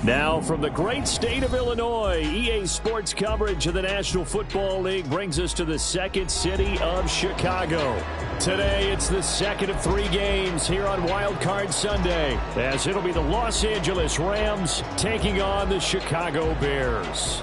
Now from the great state of Illinois, EA Sports coverage of the National Football League brings us to the second city of Chicago. Today, it's the second of 3 games here on Wild Card Sunday, as it'll be the Los Angeles Rams taking on the Chicago Bears.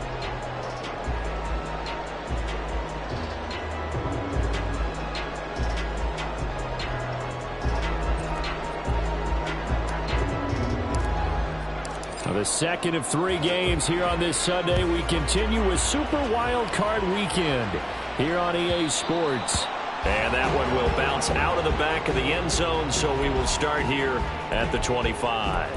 The second of 3 games here on this Sunday. We continue with Super Wild Card Weekend here on EA Sports. And that one will bounce out of the back of the end zone, so we will start here at the 25.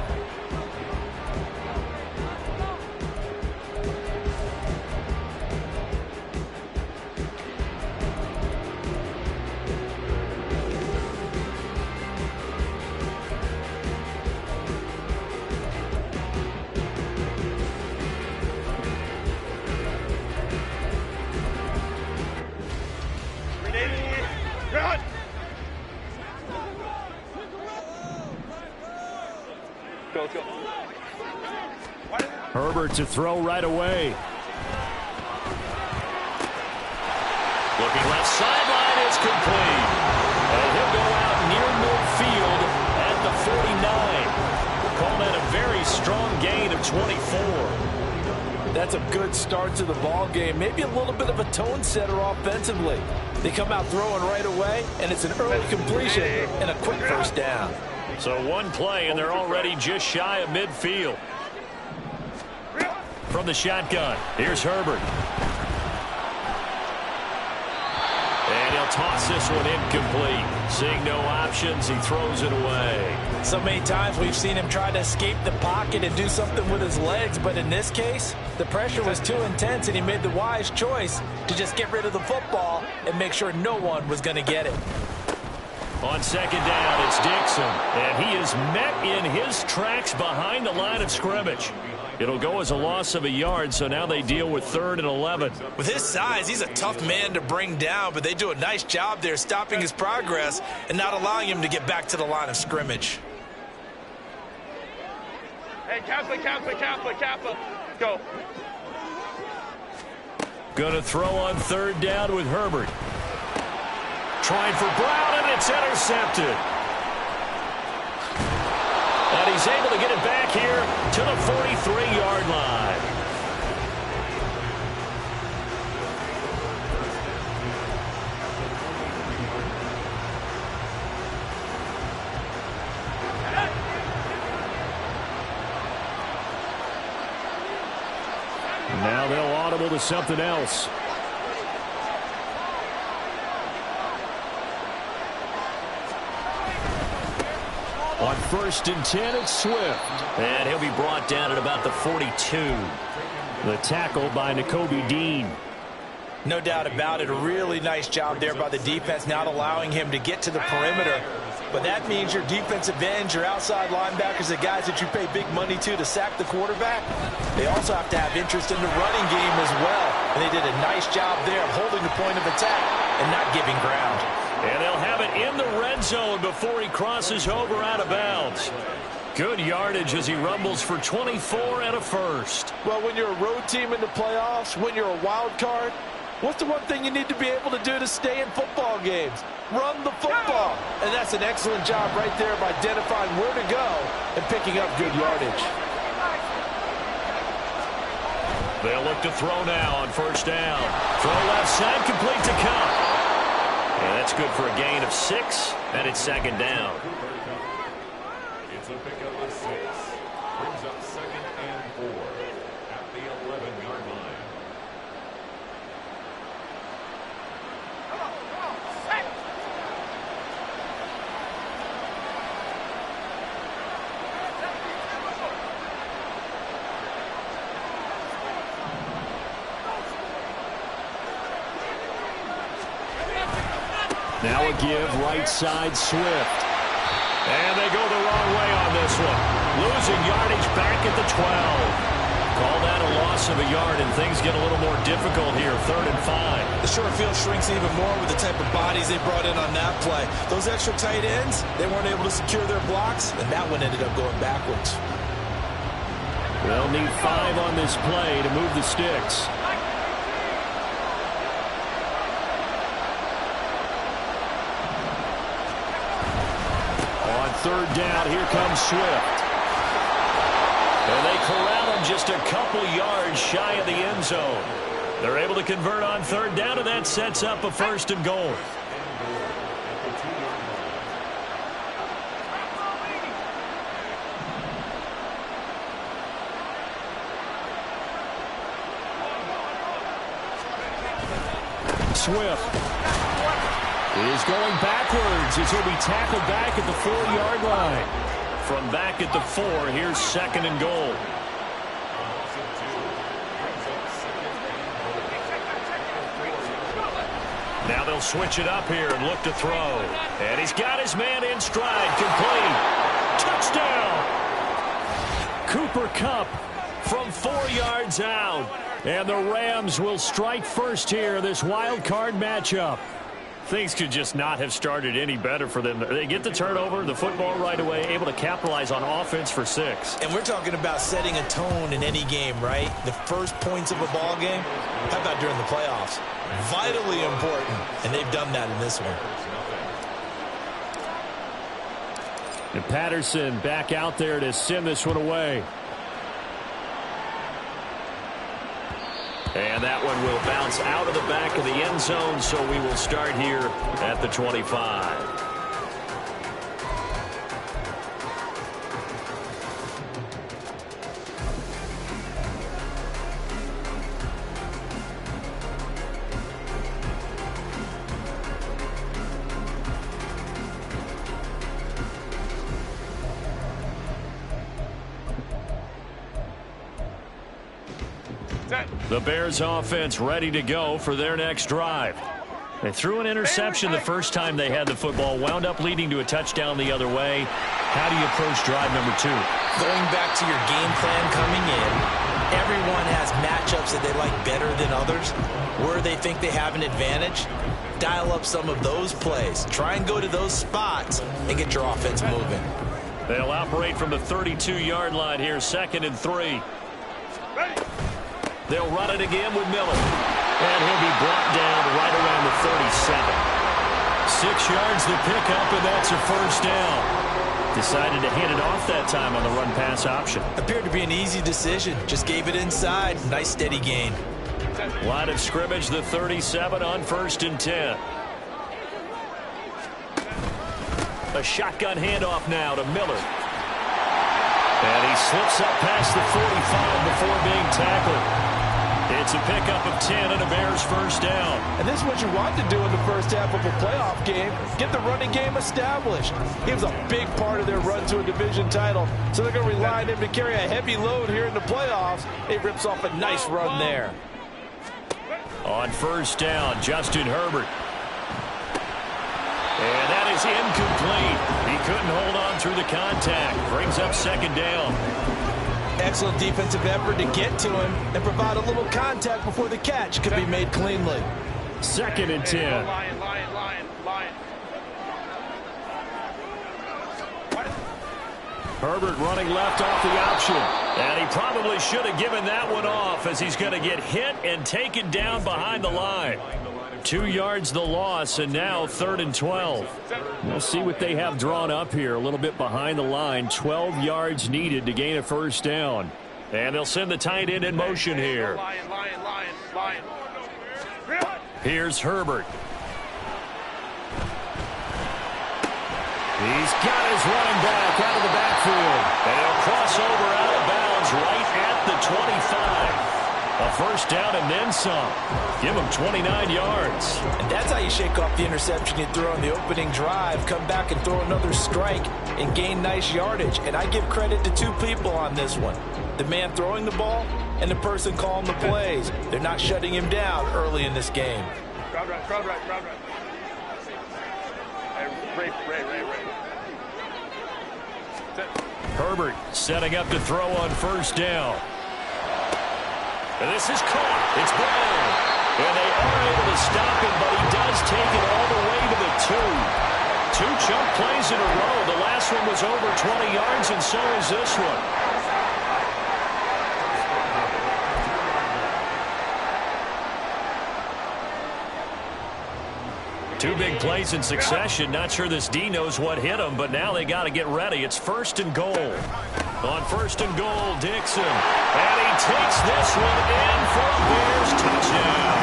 Herbert to throw right away. Looking left sideline is complete. And he'll go out near midfield at the 49. Call that a very strong gain of 24. That's a good start to the ball game. Maybe a little bit of a tone setter offensively. They come out throwing right away, and it's an early completion and a quick first down. So one play, and they're already just shy of midfield. From the shotgun, here's Herbert. And he'll toss this one incomplete. Seeing no options, he throws it away. So many times we've seen him try to escape the pocket and do something with his legs, but in this case, the pressure was too intense, and he made the wise choice to just get rid of the football and make sure no one was going to get it. On second down, it's Dixon, and he is met in his tracks behind the line of scrimmage. It'll go as a loss of a yard, so now they deal with 3rd and 11. With his size, he's a tough man to bring down, but they do a nice job there stopping his progress and not allowing him to get back to the line of scrimmage. Hey, Kappa. Go. Gonna throw on 3rd down with Herbert. Trying for Brown, and it's intercepted. And he's able to get it back here to the 43-yard line. Now they'll audible to something else. On 1st and 10, it's Swift. And he'll be brought down at about the 42. The tackle by Nakobe Dean. No doubt about it. A really nice job there by the defense, not allowing him to get to the perimeter. But that means your defensive ends, your outside linebackers, the guys that you pay big money to sack the quarterback, they also have to have interest in the running game as well. And they did a nice job there of holding the point of attack and not giving ground. And they'll have it in the red zone before he crosses over out of bounds. Good yardage as he rumbles for 24 and a first. Well, when you're a road team in the playoffs, when you're a wild card, what's the one thing you need to be able to do to stay in football games? Run the football. And that's an excellent job right there of identifying where to go and picking up good yardage. They'll look to throw now on 1st down. Throw left side, complete to Cup. And that's good for a gain of 6, and it's 2nd down. It's a pickup of 6. Brings up 2nd and 4 at the 11-yard line. Now a give right side Swift. And they go the wrong way on this one. Losing yardage back at the 12. Call that a loss of a yard, and things get a little more difficult here. 3rd and 5. The short field shrinks even more with the type of bodies they brought in on that play. Those extra tight ends, they weren't able to secure their blocks, and that one ended up going backwards. They'll need 5 on this play to move the sticks. On 3rd down, here comes Swift. And they corral him just a couple yards shy of the end zone. They're able to convert on 3rd down, and that sets up a 1st and goal. Swift is going backwards as he'll be tackled back at the 4-yard line. From back at the 4, here's 2nd and goal. Now they'll switch it up here and look to throw. And he's got his man in stride. Complete. Touchdown. Cooper Kupp from 4 yards out. And the Rams will strike first here, this wild card matchup. Things could just not have started any better for them. They get the turnover, the football right away, able to capitalize on offense for 6. And we're talking about setting a tone in any game, right? The first points of a ball game, how about during the playoffs? Vitally important, and they've done that in this one. And Patterson back out there to send this one away. And that one will bounce out of the back of the end zone, so we will start here at the 25. The Bears offense ready to go for their next drive. They threw an interception the first time they had the football, wound up leading to a touchdown the other way. How do you approach drive number 2? Going back to your game plan coming in, everyone has matchups that they like better than others. Where they think they have an advantage, dial up some of those plays. Try and go to those spots and get your offense moving. They'll operate from the 32-yard line here, 2nd and 3. They'll run it again with Miller. And he'll be brought down right around the 37. 6 yards the pickup, and that's a 1st down. Decided to hand it off that time on the run-pass option. Appeared to be an easy decision. Just gave it inside. Nice steady gain. Line of scrimmage, the 37 on 1st and 10. A shotgun handoff now to Miller. And he slips up past the 45 before being tackled. It's a pickup of 10 and a Bears 1st down. And this is what you want to do in the first half of a playoff game. Get the running game established. He was a big part of their run to a division title. So they're going to rely on him to carry a heavy load here in the playoffs. He rips off a nice run there. On 1st down, Justin Herbert. And that is incomplete. He couldn't hold on through the contact. Brings up 2nd down. Excellent defensive effort to get to him and provide a little contact before the catch could be made cleanly. 2nd and 10. Lion. Herbert running left off the option. And he probably should have given that one off as he's going to get hit and taken down behind the line. 2 yards the loss, and now 3rd and 12. We'll see what they have drawn up here. A little bit behind the line. 12 yards needed to gain a 1st down. And they'll send the tight end in motion here. Lion. Here's Herbert. He's got his running back out of the backfield. And he'll cross over out of bounds right at the 25. A 1st down and then some. Give him 29 yards. And that's how you shake off the interception you threw on the opening drive. Come back and throw another strike and gain nice yardage. And I give credit to 2 people on this one. The man throwing the ball and the person calling the plays. They're not shutting him down early in this game. Crowd right. Ray. Herbert setting up to throw on 1st down. And this is caught. It's Brown. And they are able to stop him, but he does take it all the way to the 2. 2 chunk plays in a row. The last one was over 20 yards, and so is this one. Two big plays in succession. Not sure this D knows what hit him, but now they got to get ready. It's 1st and goal. On 1st and goal, Dixon. And he takes this one in for a Bears touchdown.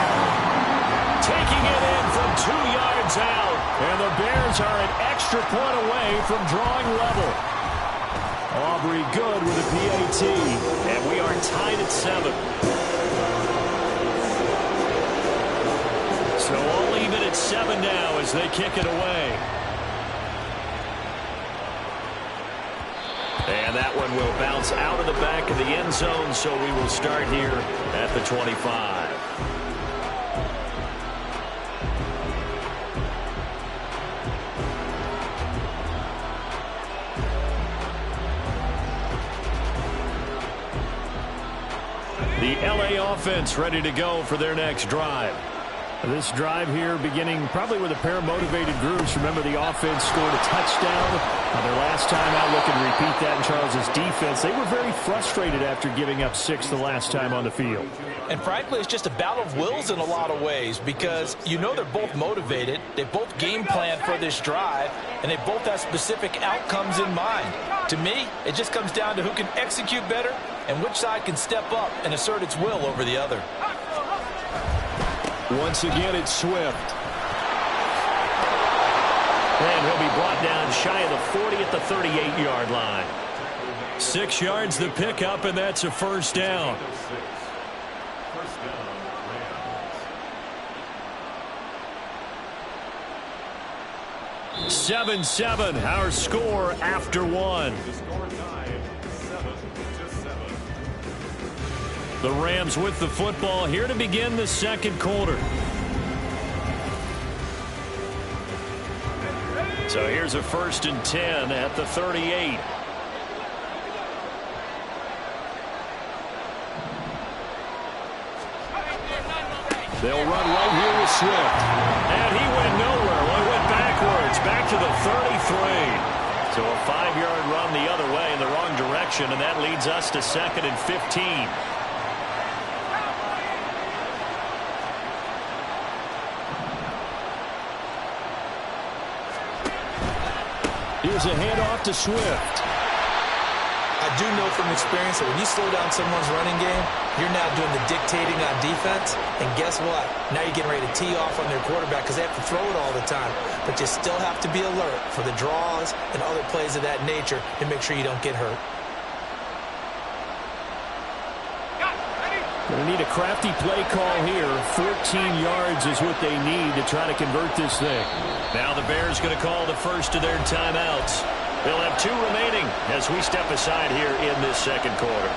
Taking it in from 2 yards out. And the Bears are an extra point away from drawing level. Aubrey good with a PAT. And we are tied at 7. So all even at 7 now as they kick it away. And that one will bounce out of the back of the end zone, so we will start here at the 25. The LA offense ready to go for their next drive. This drive here beginning probably with a pair of motivated groups. Remember, the offense scored a touchdown their last time out. Looking to repeat that in Charles's defense. They were very frustrated after giving up 6 the last time on the field. And frankly, it's just a battle of wills in a lot of ways because you know they're both motivated. They both game plan for this drive, and they both have specific outcomes in mind. To me, it just comes down to who can execute better and which side can step up and assert its will over the other. Once again, it's Swift. And he'll be brought down shy of the 40 at the 38-yard line. 6 yards the pickup, and that's a 1st down. 7-7, our score after 1. The Rams with the football here to begin the 2nd quarter. So here's a 1st and 10 at the 38. They'll run right here with Swift. And he went nowhere. Well, he went backwards, back to the 33. So a 5-yard run the other way in the wrong direction, and that leads us to 2nd and 15. Here's a handoff to Swift. I do know from experience that when you slow down someone's running game, you're now doing the dictating on defense. And guess what? Now you're getting ready to tee off on their quarterback because they have to throw it all the time. But you still have to be alert for the draws and other plays of that nature to make sure you don't get hurt. Going to need a crafty play call here. 14 yards is what they need to try to convert this thing. Now the Bears going to call the first of their timeouts. They'll have 2 remaining as we step aside here in this 2nd quarter.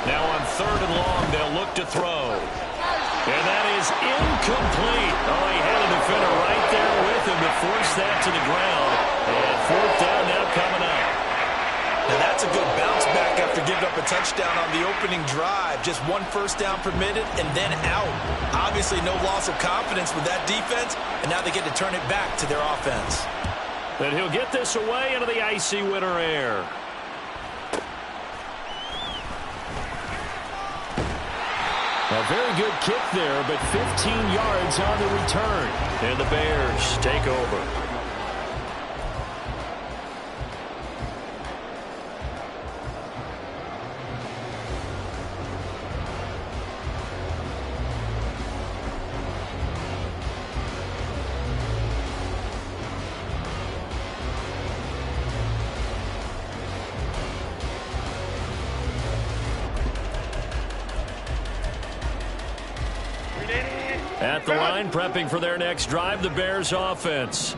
Now on 3rd and long, they'll look to throw. And that is incomplete. Oh, he had a defender right there with him to force that to the ground. And 4th down now coming up. Now that's a good bounce back after giving up a touchdown on the opening drive. Just 1 first down permitted and then out. Obviously no loss of confidence with that defense, and now they get to turn it back to their offense. And he'll get this away into the icy winter air. A very good kick there, but 15 yards on the return. And the Bears take over. At the line, prepping for their next drive, the Bears offense.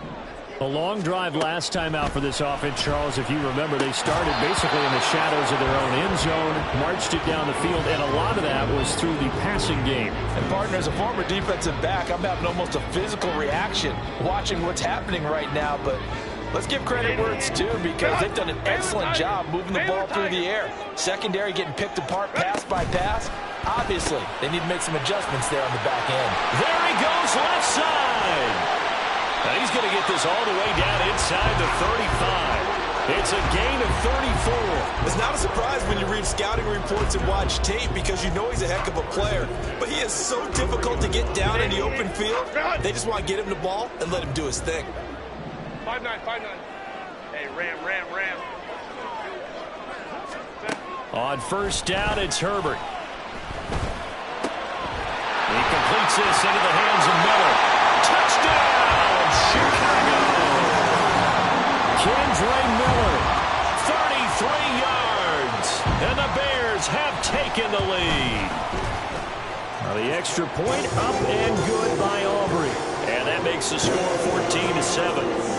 A long drive last time out for this offense, Charles. If you remember, they started basically in the shadows of their own end zone, marched it down the field, and a lot of that was through the passing game. And, partner, as a former defensive back, I'm having almost a physical reaction watching what's happening right now. But Let's give credit where it's due because they've done an excellent job moving the ball through the air. Secondary getting picked apart pass by pass. Obviously, they need to make some adjustments there on the back end. There he goes left side. Now he's going to get this all the way down inside the 35. It's a gain of 34. It's not a surprise when you read scouting reports and watch tape because you know he's a heck of a player. But he is so difficult to get down in the open field. They just want to get him the ball and let him do his thing. 5-9, 5-9. Hey, ram. On first down, it's Herbert. He completes this into the hands of Miller. Touchdown, Chicago! Kendre Miller, 33 yards, and the Bears have taken the lead. Now the extra point up and good by Aubrey, and that makes the score 14-7.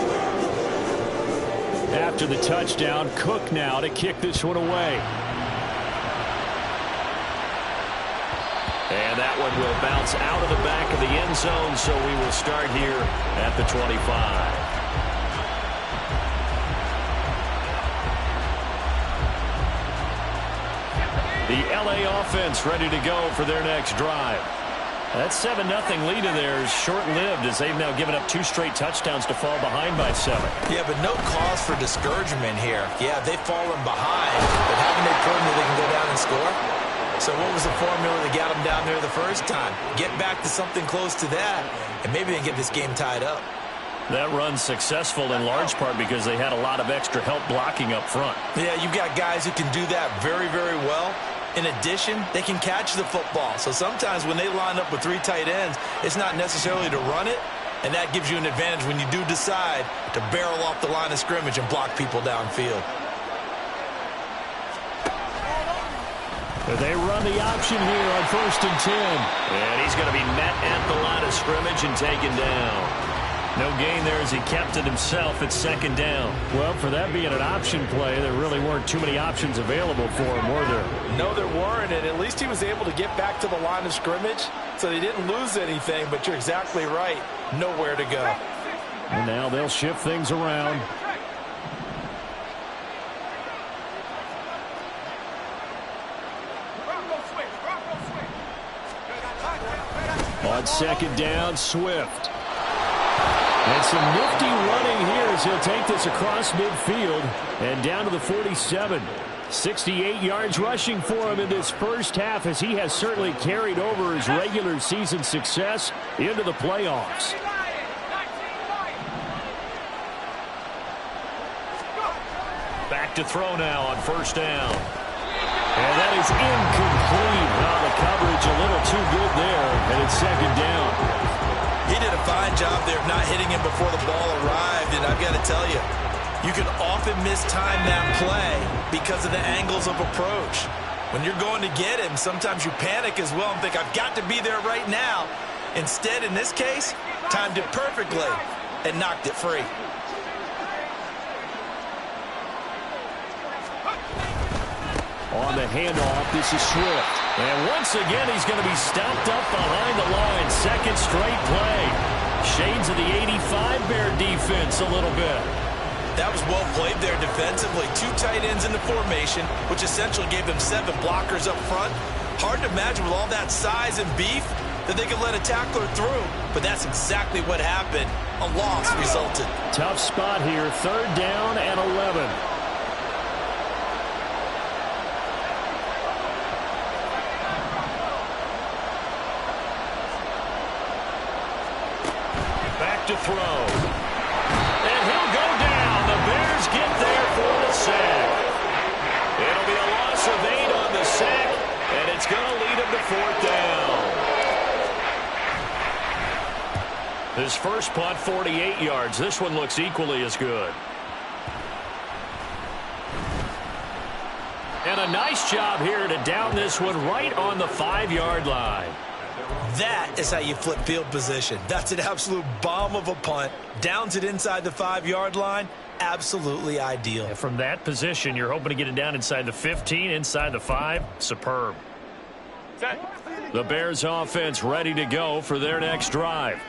After the touchdown, Cook now to kick this one away. And that one will bounce out of the back of the end zone, so we will start here at the 25. The LA offense ready to go for their next drive. That 7-0 lead of theirs short-lived as they've now given up 2 straight touchdowns to fall behind by 7. Yeah, but no cause for discouragement here. Yeah, they've fallen behind, but haven't they proven that they can go down and score? So what was the formula that got them down there the first time? Get back to something close to that, and maybe they can get this game tied up. That run's successful in large part because they had a lot of extra help blocking up front. Yeah, you've got guys who can do that very, very well. In addition, they can catch the football. So sometimes when they line up with 3 tight ends, it's not necessarily to run it, and that gives you an advantage when you do decide to barrel off the line of scrimmage and block people downfield. They run the option here on 1st and 10. And he's going to be met at the line of scrimmage and taken down. No gain there as he kept it himself at 2nd down. Well, for that being an option play, there really weren't too many options available for him, were there? No, there weren't, and at least he was able to get back to the line of scrimmage, so they didn't lose anything, but you're exactly right. Nowhere to go. And now they'll shift things around. On 2nd down, Swift. And some nifty running here as he'll take this across midfield and down to the 47. 68 yards rushing for him in this first half as he has certainly carried over his regular season success into the playoffs. Back to throw now on 1st down. And that is incomplete. Well, the coverage a little too good there, and it's 2nd down. He did a fine job there of not hitting him before the ball arrived, and I've got to tell you, you can often mistime that play because of the angles of approach. When you're going to get him, sometimes you panic as well and think, I've got to be there right now. Instead, in this case, timed it perfectly and knocked it free. On the handoff, this is Swift. And once again, he's going to be stopped up behind the line. 2nd straight play. Shades of the 85 Bear defense a little bit. That was well played there defensively. 2 tight ends in the formation, which essentially gave them 7 blockers up front. Hard to imagine with all that size and beef that they could let a tackler through. But that's exactly what happened. A loss resulted. Tough spot here. 3rd down and 11. To throw. And he'll go down. The Bears get there for the sack. It'll be a loss of 8 on the sack, and it's going to lead him to 4th down. His first punt, 48 yards. This one looks equally as good. And a nice job here to down this one right on the 5-yard line. That is how you flip field position. That's an absolute bomb of a punt. Downs it inside the 5-yard line. Absolutely ideal. And from that position, you're hoping to get it down inside the 15, inside the 5. Superb. The Bears offense ready to go for their next drive.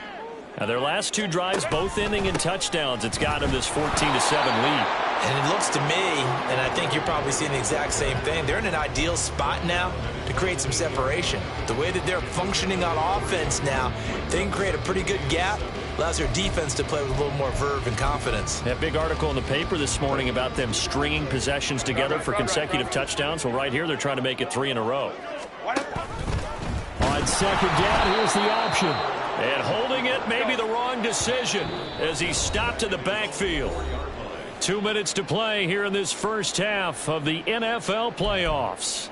Now, their last two drives, both ending in touchdowns. It's got them this 14-7 lead. And it looks to me, and I think you're probably seeing the exact same thing, they're in an ideal spot now to create some separation. The way that they're functioning on offense now, they can create a pretty good gap, allows their defense to play with a little more verve and confidence. That big article in the paper this morning about them stringing possessions together for consecutive touchdowns. Well, right here, they're trying to make it 3 in a row. On second down, here's the option. And holding it may be the wrong decision as he stopped in the backfield. 2 minutes to play here in this first half of the NFL playoffs.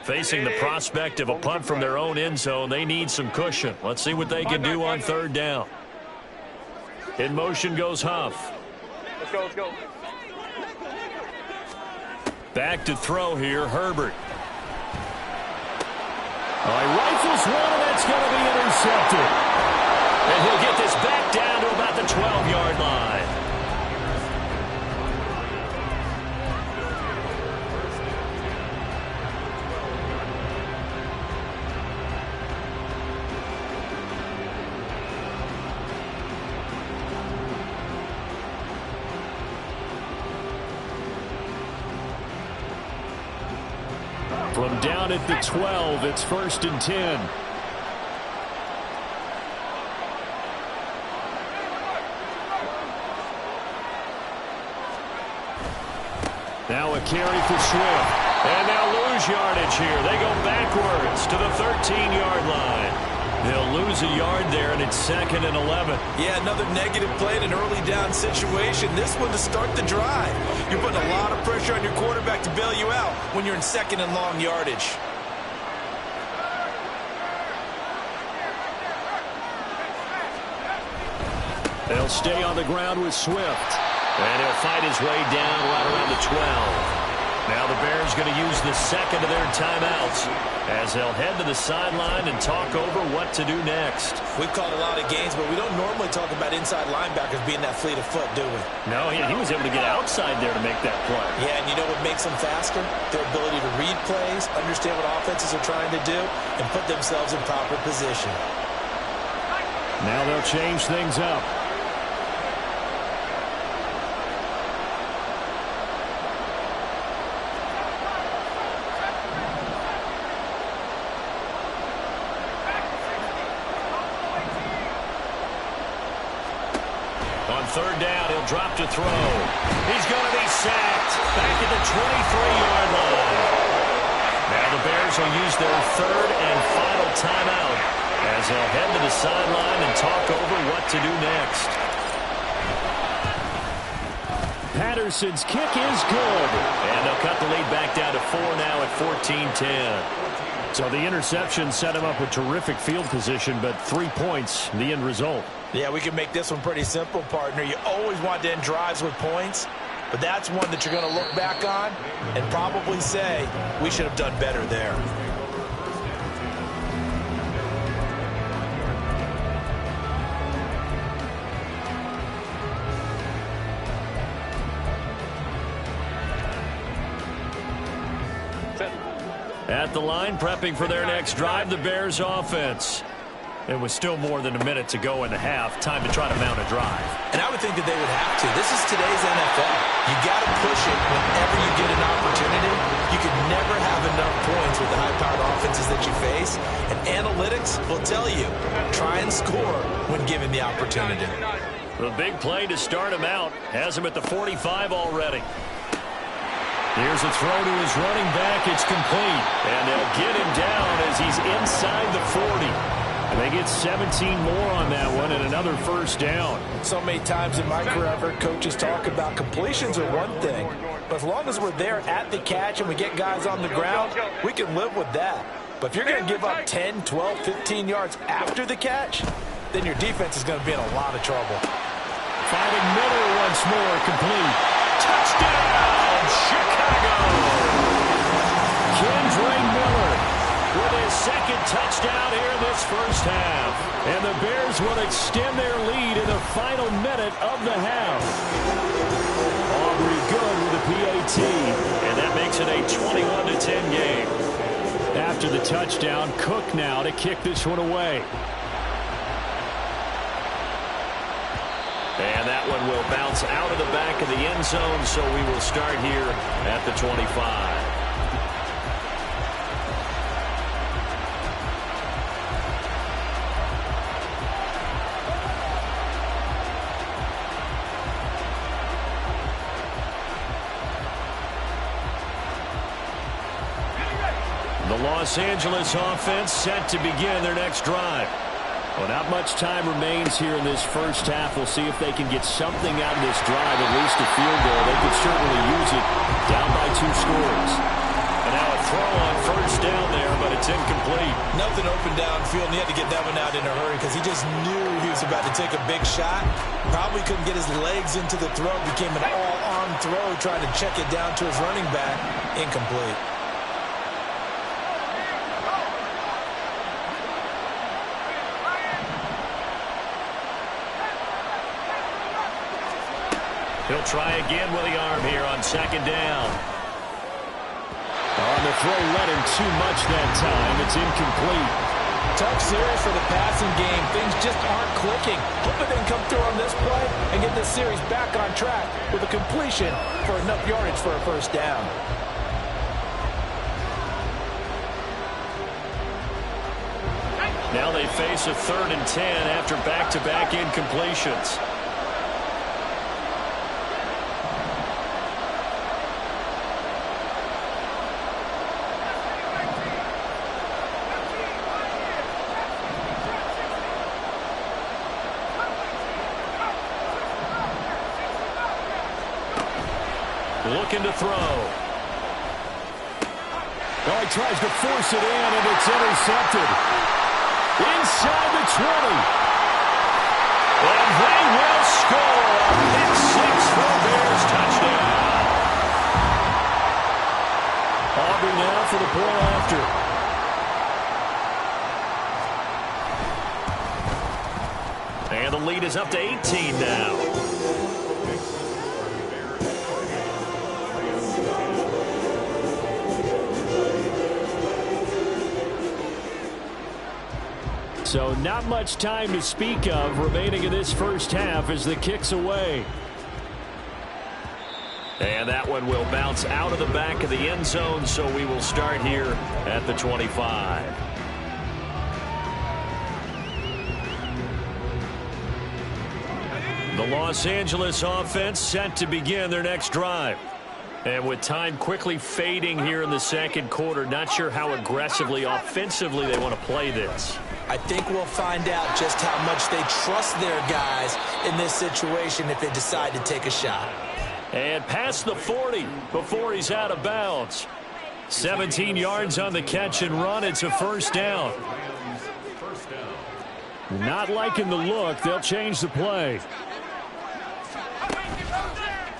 Facing the prospect of a punt from their own end zone, they need some cushion. Let's see what they can do on third down. In motion goes Huff. Let's go, let's go. Back to throw here, Herbert. He rifles one, and that's going to be intercepted. And he'll get this back down to about the 12-yard line. From down at the 12, it's 1st and 10. Now a carry for Swift. And they'll lose yardage here. They go backwards to the 13-yard line. They'll lose a yard there, and it's 2nd and 11. Yeah, another negative play in an early down situation. This one to start the drive. You're putting a lot of pressure on your quarterback to bail you out when you're in 2nd and long yardage. They'll stay on the ground with Swift. And he'll fight his way down right around the 12. Now the Bears going to use the second of their timeouts as they'll head to the sideline and talk over what to do next. We've called a lot of games, but we don't normally talk about inside linebackers being that fleet of foot, do we? No, he was able to get outside there to make that play. Yeah, and you know what makes them faster? Their ability to read plays, understand what offenses are trying to do, and put themselves in proper position. Now they'll change things up. Third down, he'll drop to throw. He's going to be sacked back at the 23-yard line. Now the Bears will use their third and final timeout as they'll head to the sideline and talk over what to do next. Patterson's kick is good. And they'll cut the lead back down to 4 now at 14-10. So the interception set him up with terrific field position, but 3 points, the end result. Yeah, we can make this one pretty simple, partner. You always want to end drives with points, but that's one that you're going to look back on and probably say, we should have done better there. At the line, prepping for their next drive, the Bears offense. It was still more than a minute to go in the half. Time to try to mount a drive. And I would think that they would have to. This is today's NFL. You got to push it whenever you get an opportunity. You can never have enough points with the high-powered offenses that you face. And analytics will tell you, try and score when given the opportunity. The big play to start him out has him at the 45 already. Here's a throw to his running back. It's complete. And they'll get him down as he's inside the 40. And they get 17 more on that one and another first down. So many times in my career, I've heard coaches talk about completions are one thing. But as long as we're there at the catch and we get guys on the ground, we can live with that. But if you're going to give up 10, 12, 15 yards after the catch, then your defense is going to be in a lot of trouble. Finding Miller once more, complete. Touchdown, Chicago! Kendra Miller with his second touchdown here in this first half. And the Bears will extend their lead in the final minute of the half. Aubrey good with the PAT, and that makes it a 21-10 game. After the touchdown, Cook now to kick this one away. And that one will bounce out of the back of the end zone, so we will start here at the 25. The Los Angeles offense set to begin their next drive. Well, not much time remains here in this first half. We'll see if they can get something out of this drive, at least a field goal. They could certainly use it, down by 2 scores. And now a throw on first down there, but it's incomplete. Nothing open downfield, and he had to get that one out in a hurry because he just knew he was about to take a big shot. Probably couldn't get his legs into the throw. Became an all-arm throw, trying to check it down to his running back. Incomplete. He'll try again with the arm here on second down. On the throw, led him too much that time. It's incomplete. Tough series for the passing game. Things just aren't clicking. Hoping they can come through on this play and get this series back on track with a completion for enough yardage for a first down. Now they face a 3rd and 10 after back-to-back incompletions. Looking to throw. Oh, he tries to force it in, and it's intercepted. Inside the 20. And they will score. Pick 6 for the Bears. Touchdown. Aubrey now for the point after. And the lead is up to 18 now. So not much time to speak of remaining in this first half as the kick's away. And that one will bounce out of the back of the end zone, so we will start here at the 25. The Los Angeles offense set to begin their next drive. And with time quickly fading here in the second quarter, not sure how aggressively, offensively they want to play this. I think we'll find out just how much they trust their guys in this situation if they decide to take a shot. And past the 40 before he's out of bounds. 17 yards on the catch and run. It's a first down. Not liking the look. They'll change the play.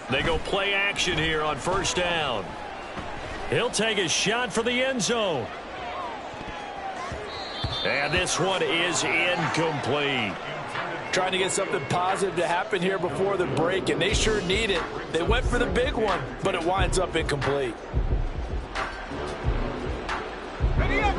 They go play action here on first down. He'll take a shot for the end zone. And this one is incomplete. Trying to get something positive to happen here before the break, and they sure need it. They went for the big one, but it winds up incomplete. Ready up.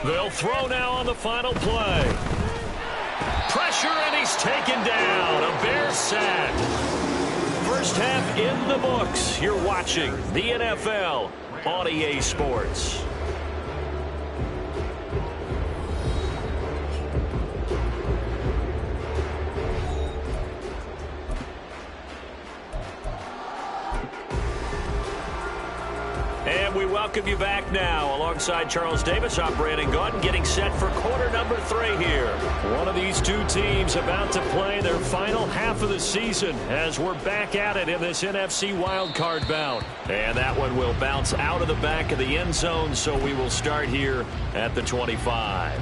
They'll throw now on the final play. Pressure, and he's taken down. A Bears sack. First half in the books. You're watching the NFL on EA Sports. And we welcome you back now. Alongside Charles Davis, I'm Brandon Gaudin, getting set for quarter number 3 here. One of these two teams about to play their final half of the season as we're back at it in this NFC wildcard bout. And that one will bounce out of the back of the end zone, so we will start here at the 25.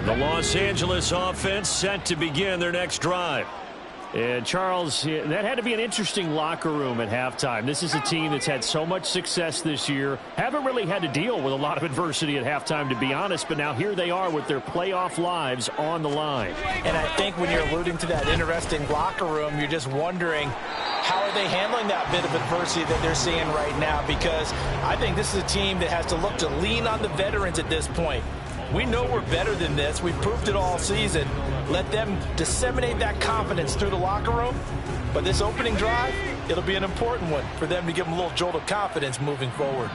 The Los Angeles offense set to begin their next drive. And Charles, that had to be an interesting locker room at halftime. This is a team that's had so much success this year. Haven't really had to deal with a lot of adversity at halftime, to be honest. But now here they are with their playoff lives on the line. And I think when you're alluding to that interesting locker room, you're just wondering, how are they handling that bit of adversity that they're seeing right now? Because I think this is a team that has to look to lean on the veterans at this point. We know we're better than this. We've proved it all season. Let them disseminate that confidence through the locker room. But this opening drive, it'll be an important one for them to give them a little jolt of confidence moving forward.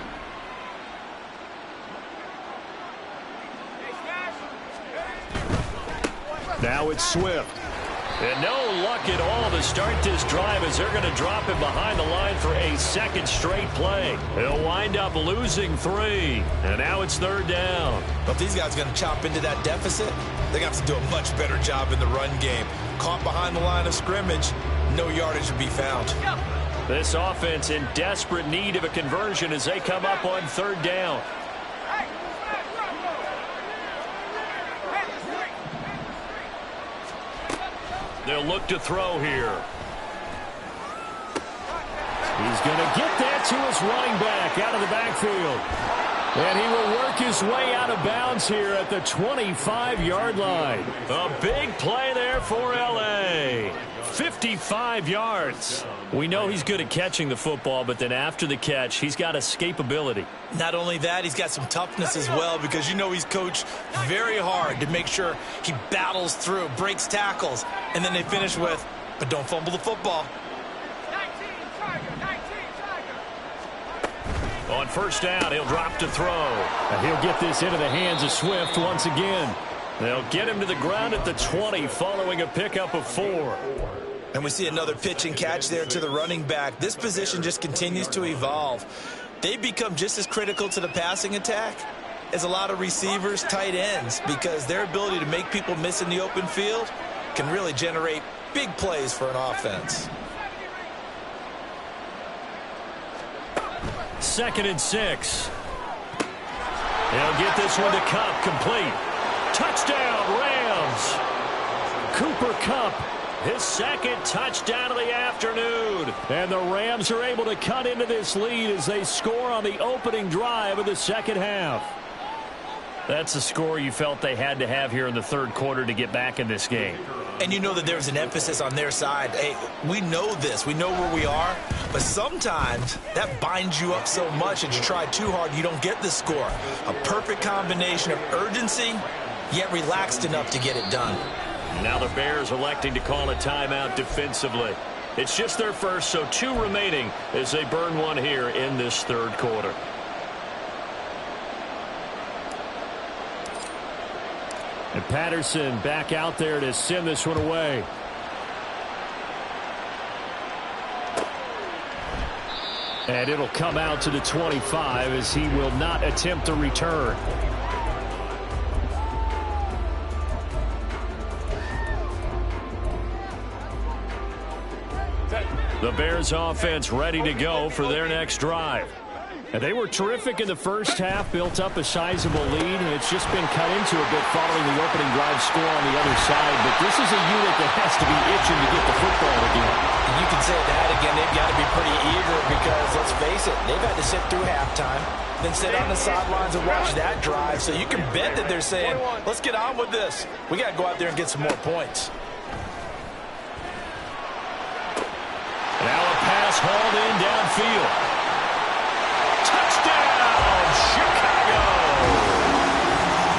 Now it's Swift. And no luck at all to start this drive as they're going to drop him behind the line for a second straight play. They'll wind up losing 3. And now it's 3rd down. But if these guys are going to chop into that deficit, they're going to have to do a much better job in the run game. Caught behind the line of scrimmage, no yardage to be found. This offense in desperate need of a conversion as they come up on 3rd down. They'll look to throw here. He's going to get that to his running back out of the backfield. And he will work his way out of bounds here at the 25-yard line. A big play there for L.A. 55 yards. We know he's good at catching the football, but then after the catch, he's got escapability. Not only that, he's got some toughness as well, because you know he's coached very hard to make sure he battles through, breaks tackles, and then they finish with, but don't fumble the football. On 1st down, he'll drop to throw. And he'll get this into the hands of Swift once again. They'll get him to the ground at the 20 following a pickup of 4. And we see another pitch and catch there to the running back. This position just continues to evolve. They've become just as critical to the passing attack as a lot of receivers, tight ends, because their ability to make people miss in the open field can really generate big plays for an offense. 2nd and 6. They'll get this one to Kupp, complete. Touchdown, Rams. Cooper Kupp, his 2nd touchdown of the afternoon. And the Rams are able to cut into this lead as they score on the opening drive of the 2nd half. That's the score you felt they had to have here in the 3rd quarter to get back in this game. And you know that there's an emphasis on their side. Hey, we know this. We know where we are. But sometimes that binds you up so much that you try too hard, you don't get the score. A perfect combination of urgency, yet relaxed enough to get it done. Now the Bears electing to call a timeout defensively. It's just their first, so 2 remaining as they burn one here in this 3rd quarter. And Patterson back out there to send this one away. And it'll come out to the 25 as he will not attempt a return. The Bears offense ready to go for their next drive. And they were terrific in the first half, built up a sizable lead, and it's just been cut into a bit following the opening drive score on the other side. But this is a unit that has to be itching to get the football again. And you can say that again. They've got to be pretty eager because, let's face it, they've had to sit through halftime, then sit on the sidelines and watch that drive. So you can bet that they're saying, let's get on with this. We got to go out there and get some more points. Now a pass hauled in downfield. Touchdown, Chicago!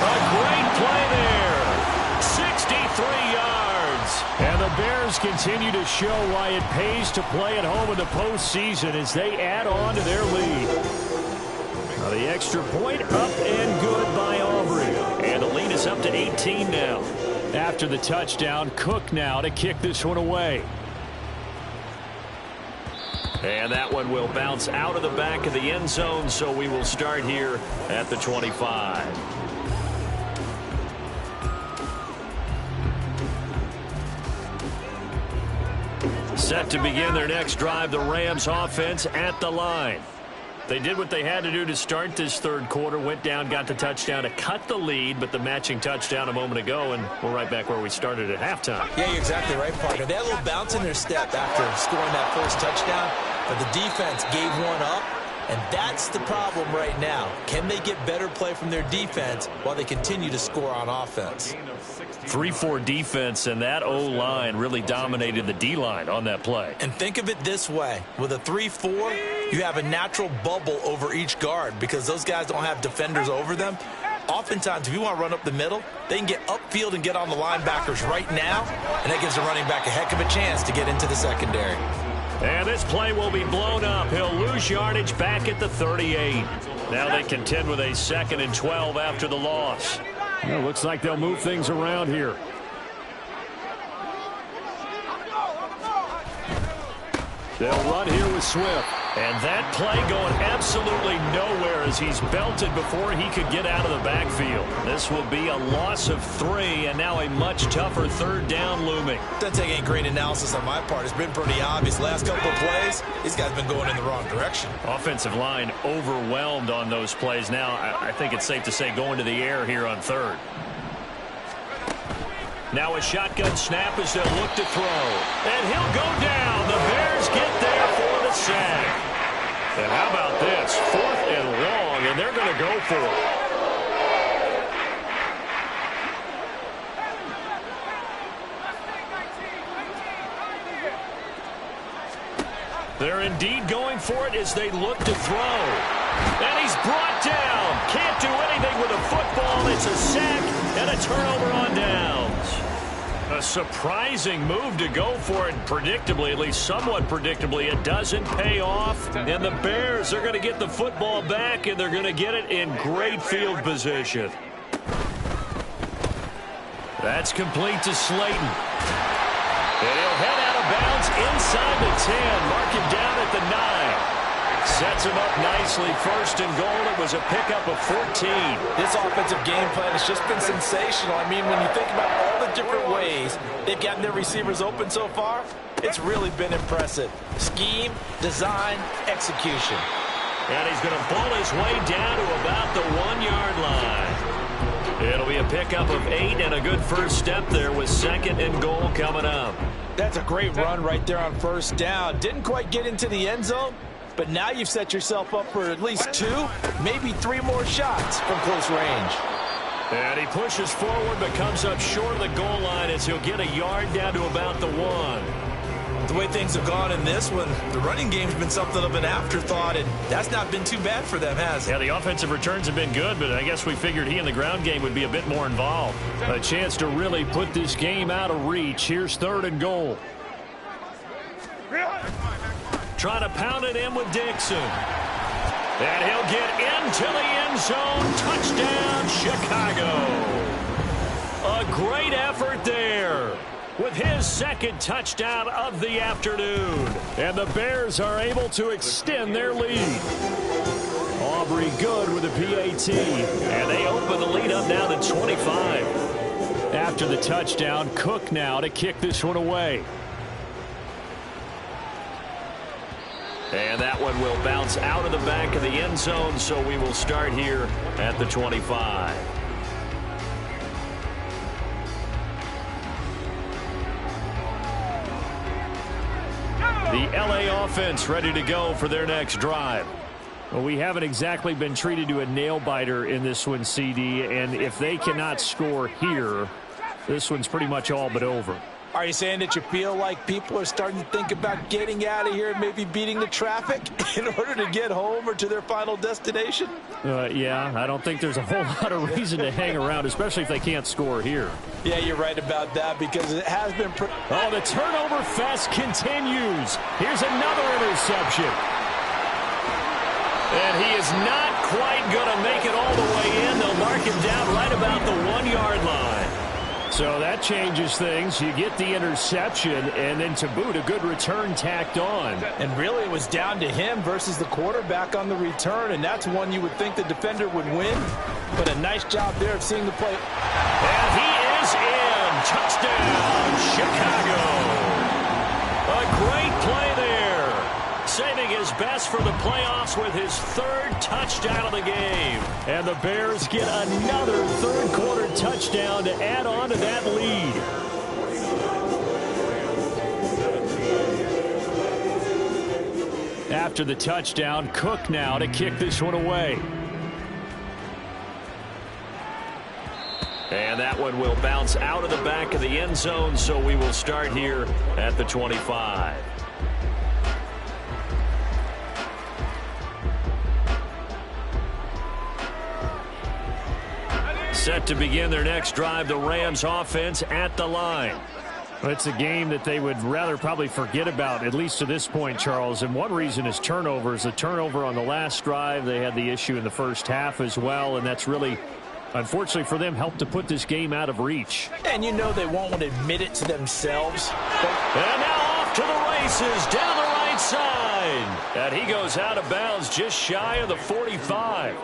A great play there. 63 yards. And the Bears continue to show why it pays to play at home in the postseason as they add on to their lead. Now the extra point up and good by Aubrey. And the lead is up to 18 now. After the touchdown, Cook now to kick this one away. And that one will bounce out of the back of the end zone, so we will start here at the 25. Set to begin their next drive, the Rams offense at the line. They did what they had to do to start this third quarter, went down, got the touchdown to cut the lead, but the matching touchdown a moment ago, and we're right back where we started at halftime. Yeah, you're exactly right, partner. They had a little bounce in their step after scoring that first touchdown, but the defense gave one up, and that's the problem right now. Can they get better play from their defense while they continue to score on offense? 3-4 defense, and that O-line really dominated the D-line on that play. And think of it this way. With a 3-4, you have a natural bubble over each guard because those guys don't have defenders over them. Oftentimes, if you want to run up the middle, they can get upfield and get on the linebackers right now, and that gives the running back a heck of a chance to get into the secondary. And this play will be blown up. He'll lose yardage back at the 38. Now they contend with a 2nd and 12 after the loss. Well, looks like they'll move things around here. They'll run here with Swift. And that play going absolutely nowhere as he's belted before he could get out of the backfield. This will be a loss of 3, and now a much tougher 3rd down looming. Doesn't take any great analysis on my part. It's been pretty obvious. Last couple of plays, these guys have been going in the wrong direction. Offensive line overwhelmed on those plays. Now, I think it's safe to say going to the air here on 3rd. Now a shotgun snap as they'll look to throw. And he'll go down. The Bears get there for the sack. And how about this? 4th and long, and they're going to go for it. They're indeed going for it as they look to throw. And he's brought down. Can't do anything with a football. It's a sack and a turnover on downs. A surprising move to go for it. Predictably, at least somewhat predictably, it doesn't pay off. And the Bears are going to get the football back, and they're going to get it in great field position. That's complete to Slayton. And he'll head out of bounds inside the 10. Mark him down at the 9. Sets him up nicely. 1st and goal. It was a pickup of 14. This offensive game plan has just been sensational. I mean, when you think about all the different ways they've gotten their receivers open so far, it's really been impressive. Scheme, design, execution. And he's going to pull his way down to about the 1-yard line. It'll be a pickup of 8 and a good first step there with 2nd and goal coming up. That's a great run right there on 1st down. Didn't quite get into the end zone, but now you've set yourself up for at least 2, maybe 3 more shots from close range. And he pushes forward but comes up short of the goal line as he'll get a yard down to about the 1. The way things have gone in this one, the running game's been something of an afterthought, and that's not been too bad for them, has it? Yeah, the offensive returns have been good, but I guess we figured he in the ground game would be a bit more involved. A chance to really put this game out of reach. Here's 3rd and goal. Trying to pound it in with Dixon. And he'll get into the end zone. Touchdown, Chicago. A great effort there with his 2nd touchdown of the afternoon. And the Bears are able to extend their lead. Aubrey good with a PAT. And they open the lead up now to 25. After the touchdown, Cook now to kick this one away. And that one will bounce out of the back of the end zone, so we will start here at the 25. The LA offense ready to go for their next drive. Well, we haven't exactly been treated to a nail-biter in this one, CD, and if they cannot score here, this one's pretty much all but over. Are you saying that you feel like people are starting to think about getting out of here and maybe beating the traffic in order to get home or to their final destination? Yeah, I don't think there's a whole lot of reason to hang around, especially if they can't score here. Yeah, you're right about that because it has been... Oh, the turnover fest continues. Here's another interception. And he is not quite going to make it all the way in. They'll mark him down right about the 1-yard line. So that changes things. You get the interception, and then to boot, a good return tacked on. And really, it was down to him versus the quarterback on the return, and that's one you would think the defender would win. But a nice job there of seeing the play. And he is in. Touchdown, Chicago. A great play there. saving his best for the playoffs with his third touchdown of the game. And the Bears get another third-quarter touchdown to add on to that lead. After the touchdown, Cook now to kick this one away. And that one will bounce out of the back of the end zone, so we will start here at the 25. Set to begin their next drive, the Rams offense at the line. It's a game that they would rather probably forget about, at least to this point, Charles. And one reason is turnovers. The turnover on the last drive, they had the issue in the first half as well, and that's really, unfortunately for them, helped to put this game out of reach. And you know they won't want to admit it to themselves. And now off to the races, down the right side. And he goes out of bounds just shy of the 45.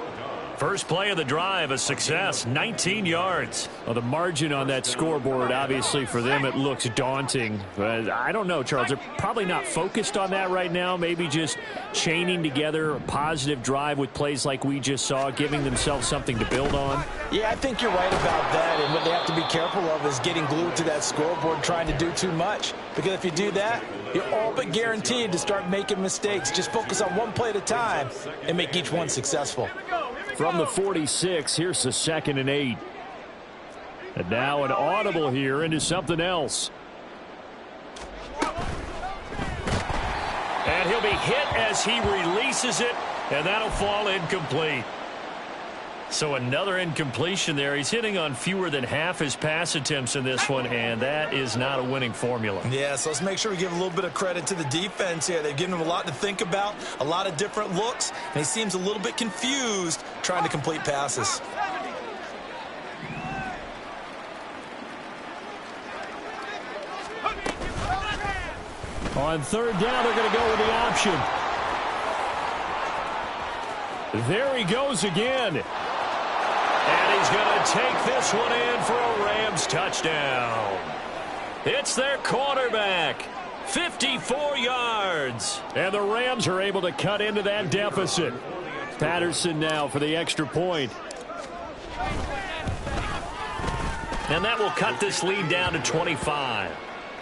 First play of the drive, a success, 19 yards. Well, the margin on that scoreboard, obviously, for them, it looks daunting. But I don't know, Charles. They're probably not focused on that right now. Maybe just chaining together a positive drive with plays like we just saw, giving themselves something to build on. Yeah, I think you're right about that. And what they have to be careful of is getting glued to that scoreboard, trying to do too much. Because if you do that, you're all but guaranteed to start making mistakes. Just focus on one play at a time and make each one successful. From the 46, here's the 2nd and 8. And now an audible here into something else. And he'll be hit as he releases it, and that'll fall incomplete. So another incompletion there. He's hitting on fewer than half his pass attempts in this one, and that is not a winning formula. Yeah, so let's make sure we give a little bit of credit to the defense here. They've given him a lot to think about, a lot of different looks, and he seems a little bit confused trying to complete passes. On third down, they're going to go with the option. There he goes again. And he's going to take this one in for a Rams touchdown. It's their quarterback. 54 yards. And the Rams are able to cut into that deficit. Patterson now for the extra point. And that will cut this lead down to 25.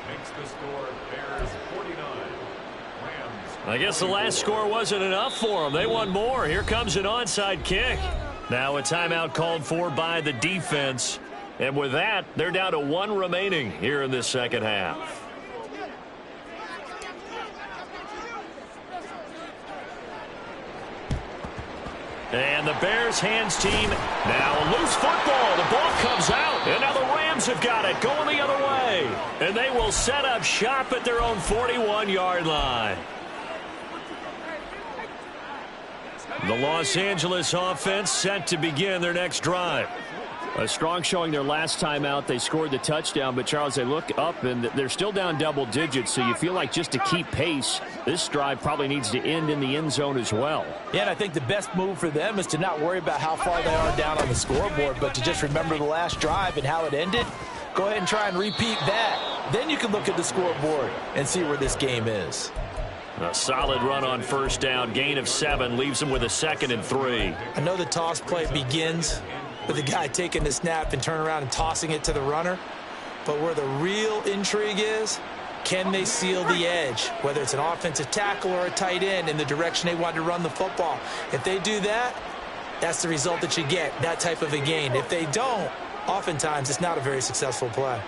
Makes the score Bears 49. Rams. I guess the last score wasn't enough for them. They won more. Here comes an onside kick. Now a timeout called for by the defense. And with that, they're down to 1 remaining here in this second half. And the Bears hands team now a loose football. The ball comes out. And now the Rams have got it going the other way. And they will set up shop at their own 41-yard line. The Los Angeles offense set to begin their next drive. A strong showing their last time out. They scored the touchdown, but Charles, they look up and they're still down double digits, so you feel like just to keep pace, this drive probably needs to end in the end zone as well. Yeah, and I think the best move for them is to not worry about how far they are down on the scoreboard, but to just remember the last drive and how it ended. Go ahead and try and repeat that. Then you can look at the scoreboard and see where this game is. A solid run on first down. Gain of 7 leaves them with a 2nd and 3. I know the toss play begins with the guy taking the snap and turning around and tossing it to the runner. But where the real intrigue is, can they seal the edge? Whether it's an offensive tackle or a tight end in the direction they want to run the football. If they do that, that's the result that you get, that type of a gain. If they don't, oftentimes it's not a very successful play.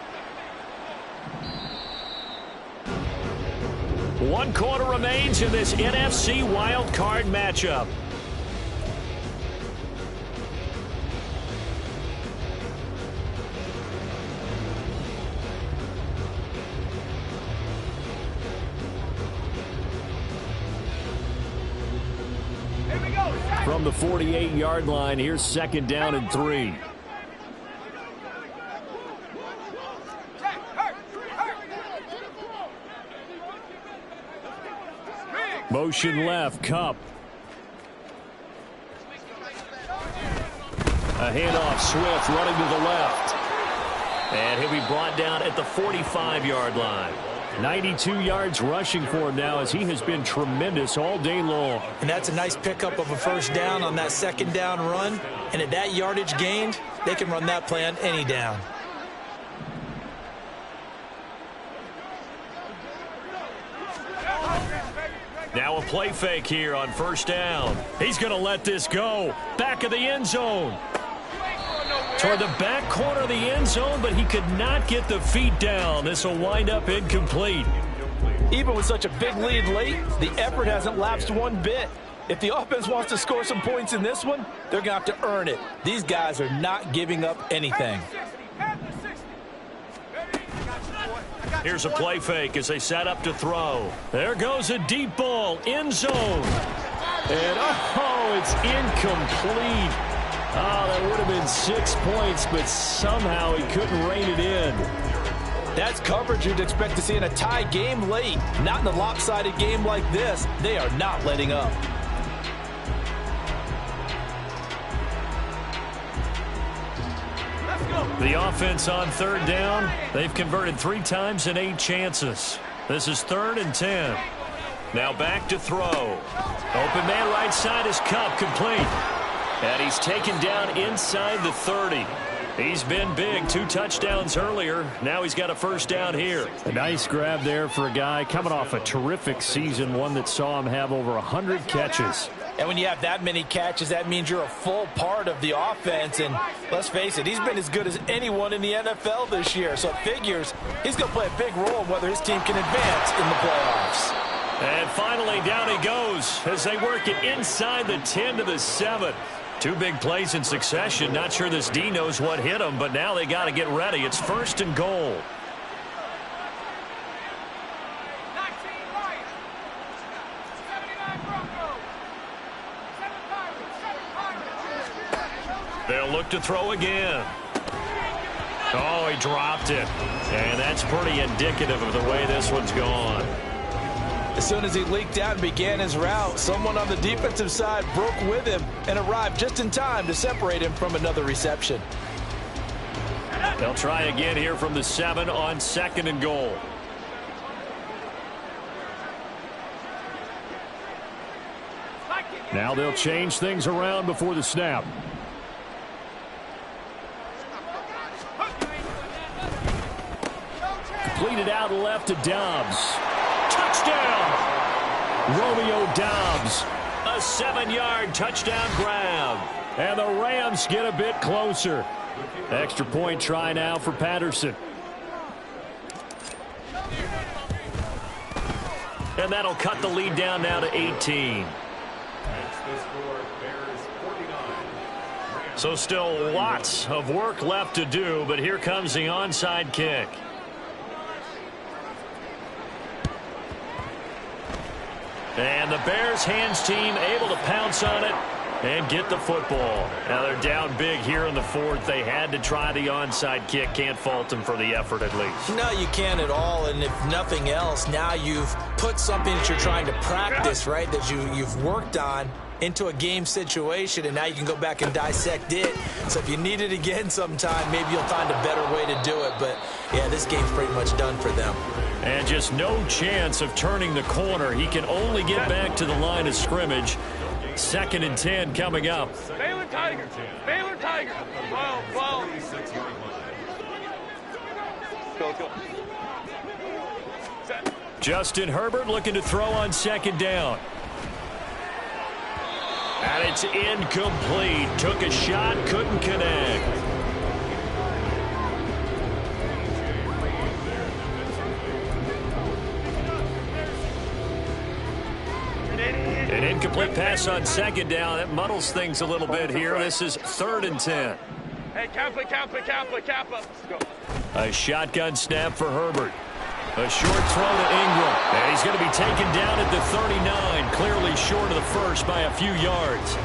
1 quarter remains in this NFC wild card matchup. From the 48-yard line, here's 2nd down and 3. Motion left, Cup. A handoff, Swift running to the left. And he'll be brought down at the 45-yard line. 92 yards rushing for him now as he has been tremendous all day long. And that's a nice pickup of a first down on that second down run. And at that yardage gained, they can run that play on any down. Now a play fake here on first down. He's going to let this go. Back of the end zone. Toward the back corner of the end zone, but he could not get the feet down. This will wind up incomplete. Even with such a big lead late, the effort hasn't lapsed one bit. If the offense wants to score some points in this one, they're going to have to earn it. These guys are not giving up anything. Here's a play fake as they set up to throw. There goes a deep ball, end zone. And, oh, it's incomplete. Oh, that would have been 6 points, but somehow he couldn't rein it in. That's coverage you'd expect to see in a tie game late. Not in a lopsided game like this. They are not letting up. The offense on third down. They've converted 3 times in 8 chances. This is 3rd and 10. Now back to throw. Open man right side is Cup, complete. And he's taken down inside the 30. He's been big. 2 touchdowns earlier. Now he's got a first down here. A nice grab there for a guy coming off a terrific season, one that saw him have over 100 catches. And when you have that many catches, that means you're a full part of the offense. And let's face it, he's been as good as anyone in the NFL this year. So it figures he's going to play a big role in whether his team can advance in the playoffs. And finally, down he goes as they work it inside the 10 to the 7. 2 big plays in succession. Not sure this D knows what hit him, but now they got to get ready. It's 1st and goal. They'll look to throw again. Oh, he dropped it. And that's pretty indicative of the way this one's gone. As soon as he leaked out and began his route, someone on the defensive side broke with him and arrived just in time to separate him from another reception. They'll try again here from the 7 on 2nd and goal. Now they'll change things around before the snap. Completed out left to Dobbs. Touchdown! Romeo Dobbs. A 7-yard touchdown grab. And the Rams get a bit closer. Extra point try now for Patterson. And that'll cut the lead down now to 18. So still lots of work left to do, but here comes the onside kick. And the Bears hands team able to pounce on it and get the football. Now they're down big here in the 4th. They had to try the onside kick. Can't fault them for the effort at least. No, you can't at all. And if nothing else, now you've put something that you're trying to practice, right, that you've worked on into a game situation, and now you can go back and dissect it. So if you need it again sometime, maybe you'll find a better way to do it. But, yeah, this game's pretty much done for them. And just no chance of turning the corner. He can only get back to the line of scrimmage. 2nd and 10 coming up. Baylor Tiger. Baylor Tiger. Well. Go. Justin Herbert looking to throw on 2nd down. And it's incomplete. Took a shot, couldn't connect. An incomplete pass on 2nd down. That muddles things a little bit here. This is 3rd and 10. Hey, Kappa. Go. A shotgun snap for Herbert. A short throw to Ingram. And he's going to be taken down at the 39. Clearly short of the first by a few yards.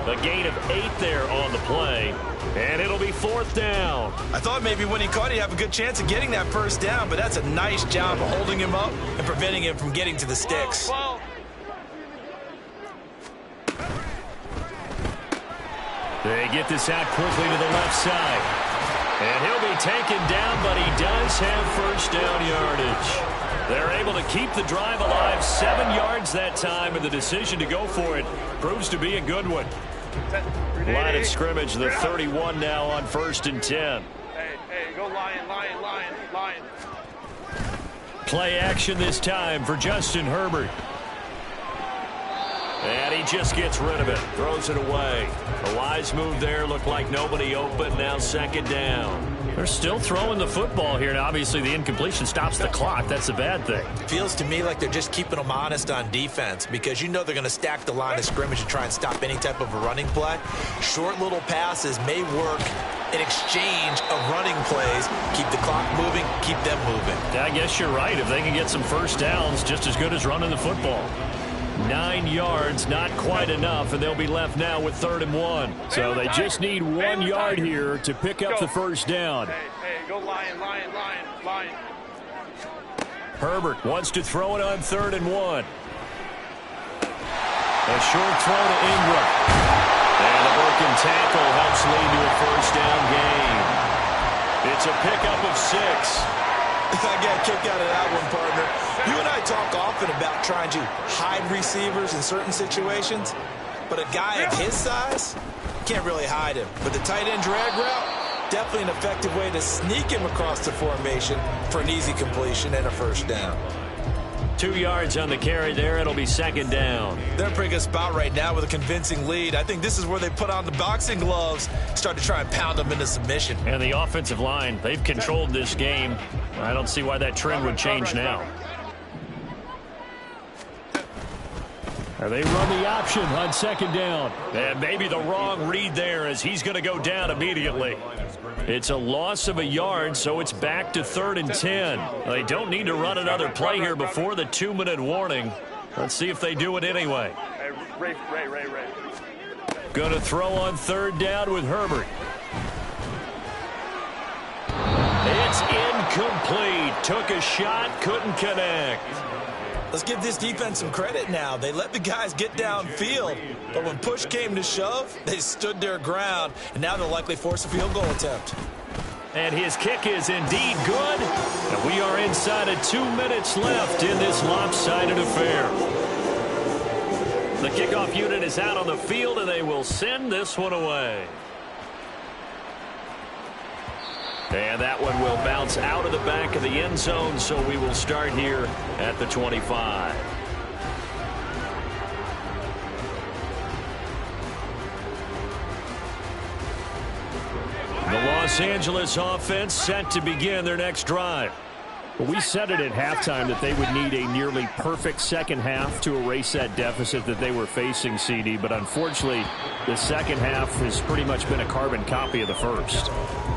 A gain of 8 there on the play. And it'll be 4th down. I thought maybe when he caught it, he'd have a good chance of getting that first down, but that's a nice job of holding him up and preventing him from getting to the sticks. They get this out quickly to the left side. And he'll be taken down, but he does have first down yardage. They're able to keep the drive alive, 7 yards that time, and the decision to go for it proves to be a good one. Line of scrimmage, the 31 now on 1st and 10. Hey, go Lion, Lion, Lion, Lion. Play action this time for Justin Herbert. And he just gets rid of it, throws it away. A wise move there, looked like nobody open, now 2nd down. They're still throwing the football here, and obviously the incompletion stops the clock. That's a bad thing. Feels to me like they're just keeping them honest on defense because you know they're going to stack the line of scrimmage and try and stop any type of a running play. Short little passes may work in exchange of running plays. Keep the clock moving, keep them moving. I guess you're right. If they can get some first downs, just as good as running the football. 9 yards, not quite enough, and they'll be left now with 3rd and 1. So they just need 1 yard here to pick up the first down. Hey, go Lion, Lion, Lion, Lion. Herbert wants to throw it on 3rd and 1. A short throw to Ingram. And a broken tackle helps lead to a first down gain. It's a pickup of 6. I got a kick out of that one, partner. You and I talk often about trying to hide receivers in certain situations, but a guy of his size can't really hide him. But the tight end drag route, definitely an effective way to sneak him across the formation for an easy completion and a first down. 2 yards on the carry there. It'll be 2nd down. They're in a pretty good spot right now with a convincing lead. I think this is where they put on the boxing gloves, start to try and pound them into submission. And the offensive line, they've controlled this game. I don't see why that trend would change now. They run the option on 2nd down. And maybe the wrong read there as he's going to go down immediately. It's a loss of a yard, so it's back to 3rd and 10. They don't need to run another play here before the 2-minute warning. Let's see if they do it anyway. Hey, Ray. Going to throw on 3rd down with Herbert. It's incomplete. Took a shot, couldn't connect. Let's give this defense some credit now. They let the guys get downfield, but when push came to shove, they stood their ground, and now they'll likely force a field goal attempt. And his kick is indeed good. And we are inside of 2 minutes left in this lopsided affair. The kickoff unit is out on the field, and they will send this one away. And that one will bounce out of the back of the end zone, so we will start here at the 25. The Los Angeles offense set to begin their next drive. Well, we said it at halftime that they would need a nearly perfect second half to erase that deficit that they were facing, CD. But unfortunately, the second half has pretty much been a carbon copy of the first.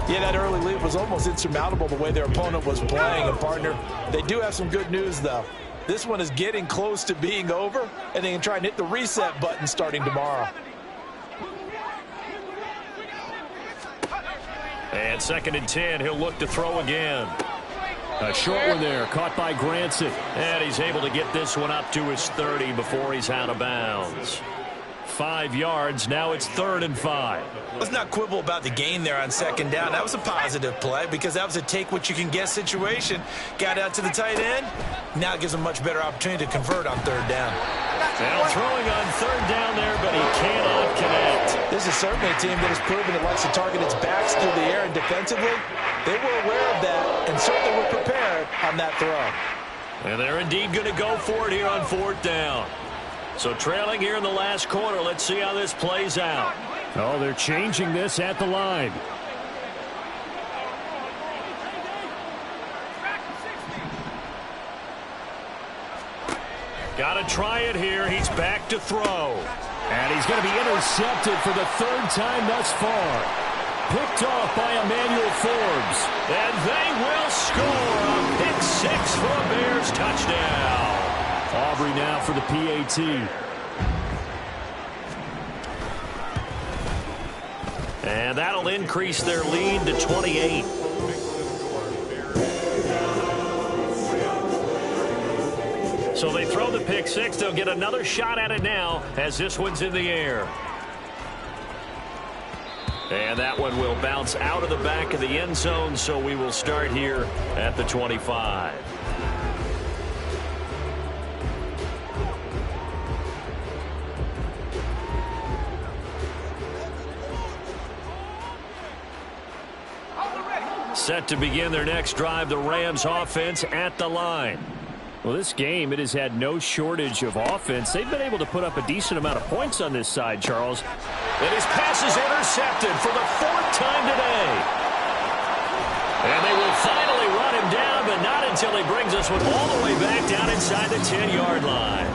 Yeah, that early lead was almost insurmountable the way their opponent was playing. And, partner, they do have some good news, though. This one is getting close to being over, and they can try and hit the reset button starting tomorrow. And 2nd and 10, he'll look to throw again. A short one there, caught by Granson. And he's able to get this one up to his 30 before he's out of bounds. 5 yards, now it's 3rd and 5. Let's not quibble about the gain there on 2nd down. That was a positive play because that was a take-what-you-can-get situation. Got out to the tight end. Now it gives him a much better opportunity to convert on 3rd down. Now throwing on 3rd down there, but he cannot connect. This is certainly a team that has proven it likes to target its backs through the air and defensively. They were aware of that and certainly were prepared on that throw. And they're indeed going to go for it here on 4th down. So trailing here in the last quarter, let's see how this plays out. Oh, they're changing this at the line. Got to try it here. He's back to throw. And he's going to be intercepted for the 3rd time thus far. Picked off by Emmanuel Forbes. And they will score a pick 6 for a Bears touchdown. Aubrey now for the PAT. And that'll increase their lead to 28. So they throw the pick 6. They'll get another shot at it now as this one's in the air. And that one will bounce out of the back of the end zone, so we will start here at the 25. Set to begin their next drive, the Rams offense at the line. Well, this game, it has had no shortage of offense. They've been able to put up a decent amount of points on this side, Charles. And his pass is intercepted for the 4th time today. And they will finally run him down, but not until he brings us one all the way back down inside the 10-yard line.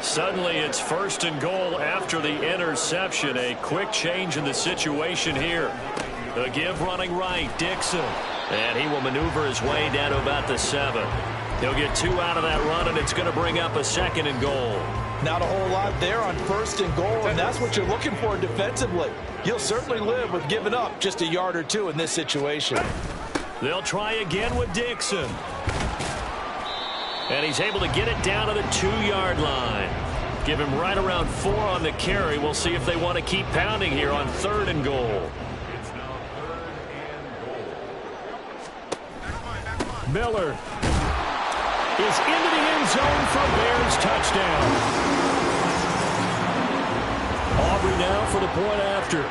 Suddenly, it's 1st and goal after the interception. A quick change in the situation here. The give running right, Dixon. And he will maneuver his way down to about the 7. He'll get 2 out of that run, and it's going to bring up a 2nd and goal. Not a whole lot there on 1st and goal, and that's what you're looking for defensively. You'll certainly live with giving up just a yard or 2 in this situation. They'll try again with Dixon. And he's able to get it down to the 2-yard line. Give him right around 4 on the carry. We'll see if they want to keep pounding here on 3rd and goal. It's now 3rd and goal. Miller is into the end zone for Bears touchdown. Aubrey now for the point after.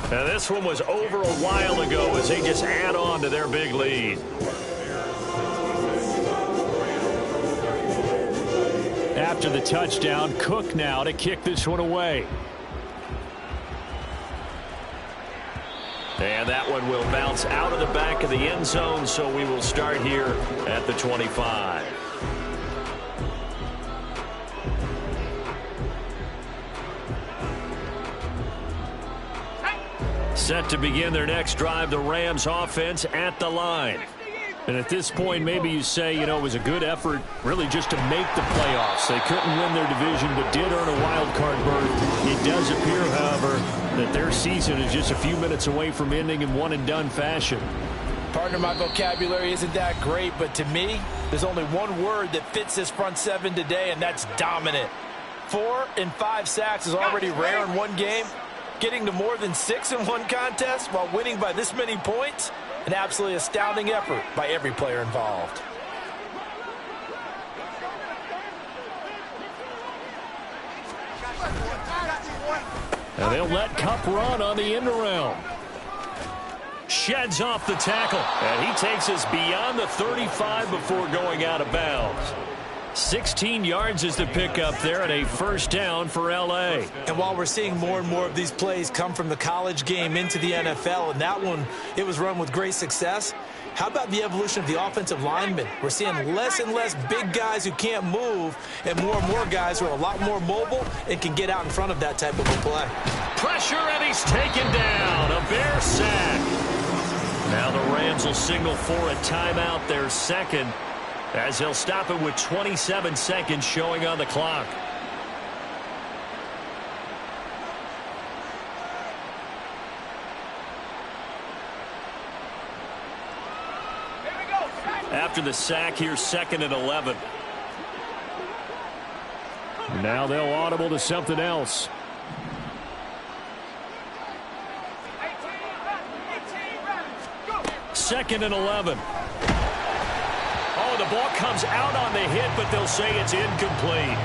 Now this one was over a while ago as they just add on to their big lead. After the touchdown, Cook now to kick this one away. And that one will bounce out of the back of the end zone, so we will start here at the 25. Set to begin their next drive, the Rams offense at the line. And at this point, maybe you say, you know, it was a good effort really just to make the playoffs. They couldn't win their division, but did earn a wild card berth. It does appear, however, that their season is just a few minutes away from ending in one-and-done fashion. Partner, my vocabulary isn't that great, but to me, there's only one word that fits this front 7 today, and that's dominant. 4 and 5 sacks is already rare in one game. Getting to more than 6 in one contest while winning by this many points, an absolutely astounding effort by every player involved. And they'll let Kupp run on the end around. Sheds off the tackle. And he takes us beyond the 35 before going out of bounds. 16 yards is the pickup there and a 1st down for L.A. And while we're seeing more and more of these plays come from the college game into the NFL, and that one, it was run with great success, how about the evolution of the offensive linemen? We're seeing less and less big guys who can't move and more guys who are a lot more mobile and can get out in front of that type of a play. Pressure, and he's taken down. A Bear sack. Now the Rams will signal for a timeout, their 2nd, as they'll stop it with 27 seconds showing on the clock. After the sack, here's 2nd and 11. Now they'll audible to something else. Second and 11. Oh, the ball comes out on the hit, but they'll say it's incomplete.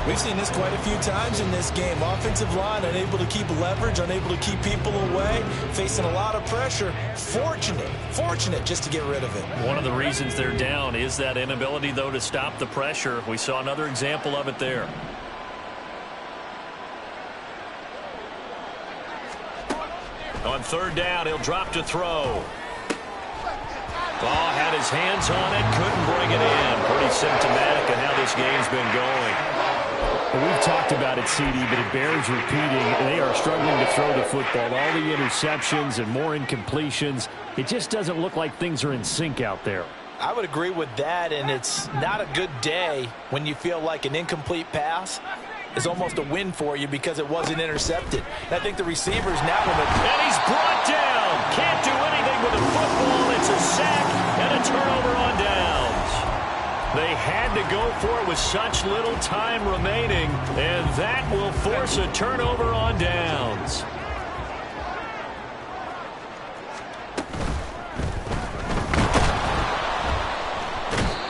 We've seen this quite a few times in this game. Offensive line unable to keep leverage, unable to keep people away, facing a lot of pressure. Fortunate just to get rid of it. One of the reasons they're down is that inability, though, to stop the pressure. We saw another example of it there. On 3rd down, he'll drop to throw. Ball had his hands on it, couldn't bring it in. Pretty symptomatic of how this game's been going. Well, we've talked about it, CD, but it bears repeating. They are struggling to throw the football. All the interceptions and more incompletions. It just doesn't look like things are in sync out there. I would agree with that, and it's not a good day when you feel like an incomplete pass is almost a win for you because it wasn't intercepted. And I think the receivers now will... And he's brought down. Can't do anything with the football. It's a sack and a turnover on downs. They had to go for it with such little time remaining, and that will force a turnover on downs.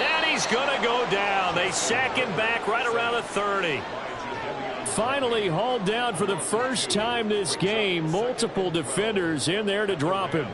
And he's going to go down. They sack him back right around the 30. finally hauled down for the first time this game. Multiple defenders in there to drop him.